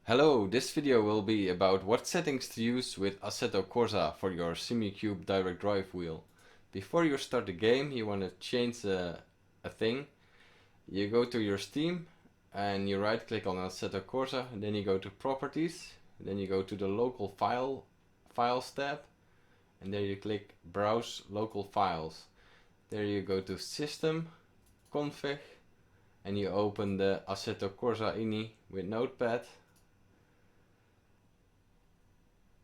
Hello, this video will be about what settings to use with Assetto Corsa for your SimuCUBE direct drive wheel. Before you start the game, you want to change a thing. You go to your Steam and you right click on Assetto Corsa, and then you go to Properties, then you go to the Local Files tab, and there you click Browse Local Files. There you go to System, Config, and you open the Assetto Corsa INI with Notepad.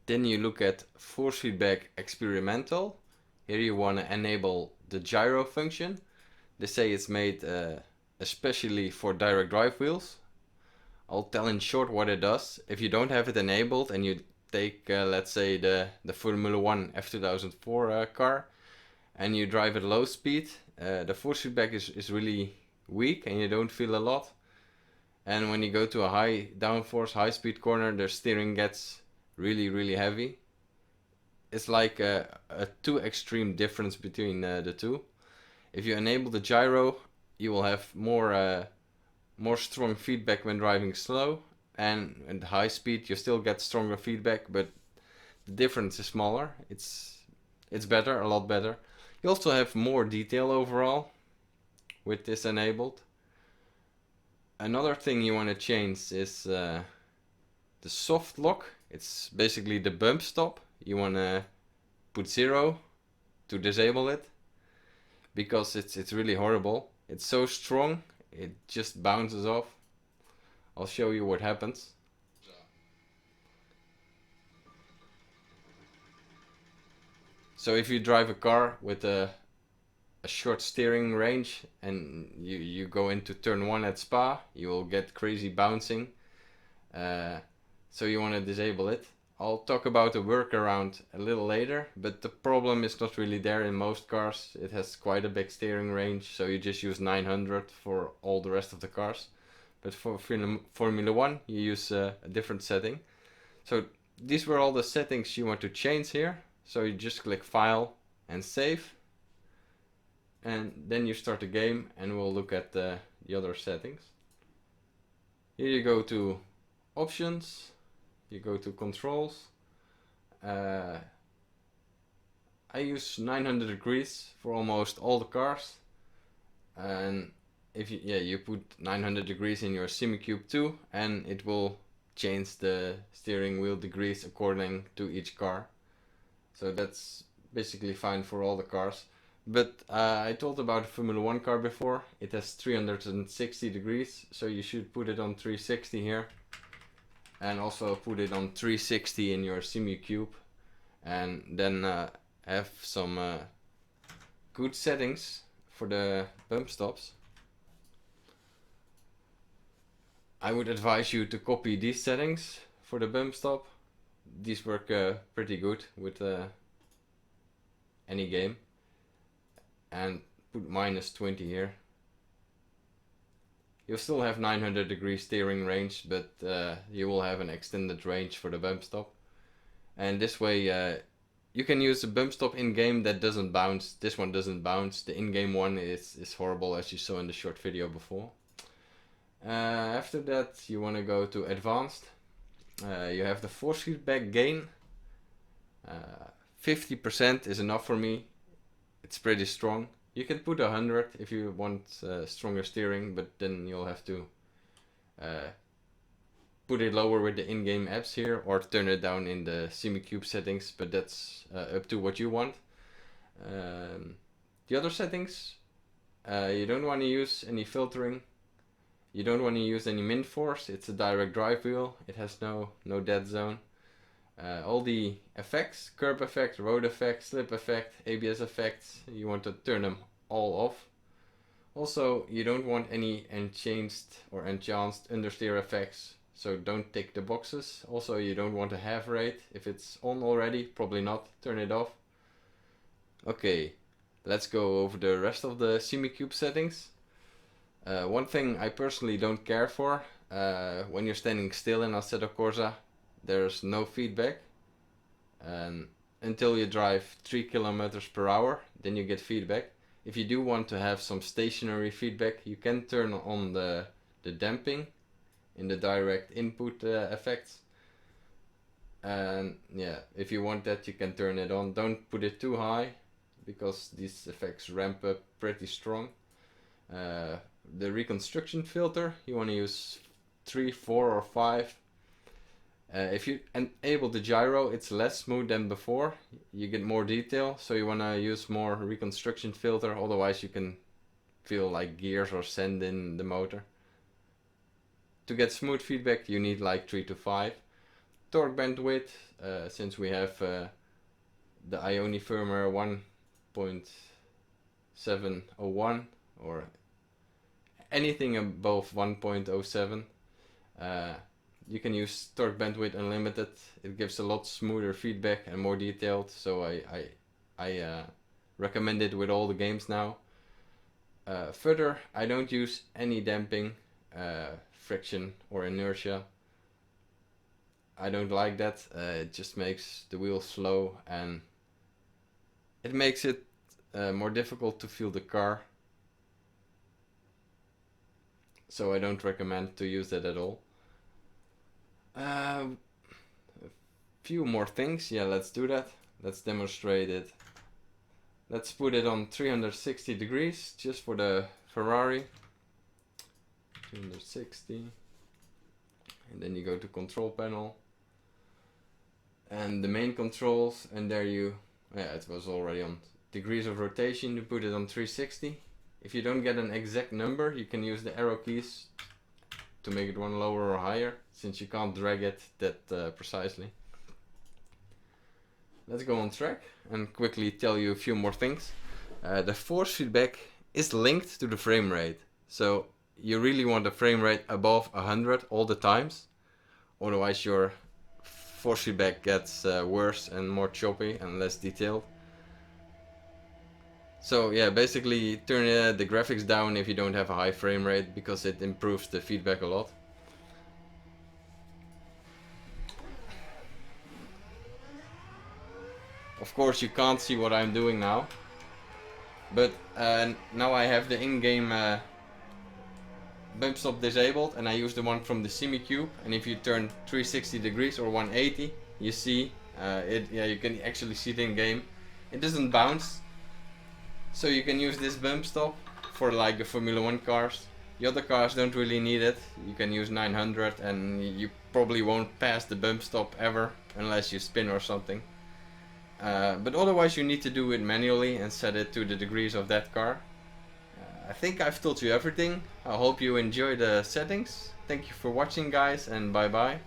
Then you look at force feedback experimental. Here you want to enable the gyro function. They say it's made especially for direct drive wheels. I'll tell in short what it does. If you don't have it enabled and you take let's say the Formula 1 F2004 car and you drive at low speed, the force feedback is really weak and you don't feel a lot. And when you go to a high downforce, high speed corner, the steering gets really heavy. It's like a too extreme difference between the two. If you enable the gyro, you will have more strong feedback when driving slow, and at high speed you still get stronger feedback, but the difference is smaller. It's better, a lot better. You also have more detail overall with this enabled. Another thing you want to change is the soft lock. It's basically the bump stop. You want to put 0 to disable it, because it's really horrible. It's so strong, it just bounces off. I'll show you what happens. So if you drive a car with a short steering range and you go into turn 1 at Spa, you will get crazy bouncing. So you want to disable it. I'll talk about a workaround a little later, but the problem is not really there in most cars. It has quite a big steering range, so you just use 900 for all the rest of the cars. But for Formula 1 you use a different setting. So these were all the settings you want to change here. So you just click File and Save. And then you start the game and we'll look at the other settings. Here you go to Options. You go to Controls. I use 900 degrees for almost all the cars, and if you put 900 degrees in your SimuCUBE too, and it will change the steering wheel degrees according to each car. So that's basically fine for all the cars. But I told about the Formula 1 car before. It has 360 degrees, so you should put it on 360 here. And also put it on 360 in your SimuCUBE, and then have some good settings for the bump stops. I would advise you to copy these settings for the bump stop. These work pretty good with any game. And put -20 here. You'll still have 900 degree steering range, but you will have an extended range for the bump stop. And this way you can use a bump stop in game that doesn't bounce. This one doesn't bounce. The in-game one is horrible, as you saw in the short video before. After that you want to go to Advanced. You have the force feedback gain. 50% is enough for me. It's pretty strong. You can put 100 if you want stronger steering, but then you'll have to put it lower with the in-game apps here, or turn it down in the SimuCUBE settings, but that's up to what you want. The other settings, you don't want to use any filtering. You don't want to use any min force. It's a direct drive wheel. It has no dead zone. All the effects, curb effect, road effect, slip effect, ABS effects, you want to turn them all off. Also, you don't want any enhanced or enhanced understeer effects, so don't tick the boxes. Also, you don't want a half rate. If it's on already, probably not, turn it off. Okay, let's go over the rest of the SimuCUBE settings. One thing I personally don't care for, when you're standing still in Assetto Corsa, there's no feedback, and until you drive 3 km/h, then you get feedback. If you do want to have some stationary feedback, you can turn on the damping in the direct input effects. And yeah, if you want that, you can turn it on. Don't put it too high, because these effects ramp up pretty strong. The reconstruction filter, you want to use 3, 4 or 5. If you enable the gyro, it's less smooth than before. You get more detail, so you want to use more reconstruction filter, otherwise you can feel like gears or sand in the motor. To get smooth feedback, you need like 3 to 5. Torque bandwidth, since we have the Ioni firmware 1.701 or anything above 1.07, you can use torque bandwidth unlimited. It gives a lot smoother feedback and more detailed, so I recommend it with all the games now. Further, I don't use any damping, friction or inertia. I don't like that. It just makes the wheels slow and it makes it more difficult to feel the car. So I don't recommend to use that at all. A few more things. Yeah, let's do that. Let's demonstrate it. Let's put it on 360 degrees just for the Ferrari. 360. And then you go to control panel. And the main controls, and there you, yeah, it was already on degrees of rotation. You put it on 360. If you don't get an exact number, you can use the arrow keys to make it one lower or higher, since you can't drag it that precisely. Let's go on track and quickly tell you a few more things. The force feedback is linked to the frame rate, so you really want a frame rate above 100 all the times, otherwise your force feedback gets worse and more choppy and less detailed. So yeah, basically turn the graphics down if you don't have a high frame rate, because it improves the feedback a lot. Of course you can't see what I'm doing now, but now I have the in-game bump stop disabled, and I use the one from the SimuCUBE, and if you turn 360 degrees or 180, you see it. Yeah, you can actually see it in game. It doesn't bounce, so you can use this bump stop for like the Formula 1 cars. The other cars don't really need it. You can use 900 and you probably won't pass the bump stop ever unless you spin or something. But otherwise you need to do it manually and set it to the degrees of that car. I think I've told you everything. I hope you enjoy the settings. Thank you for watching, guys, and bye bye.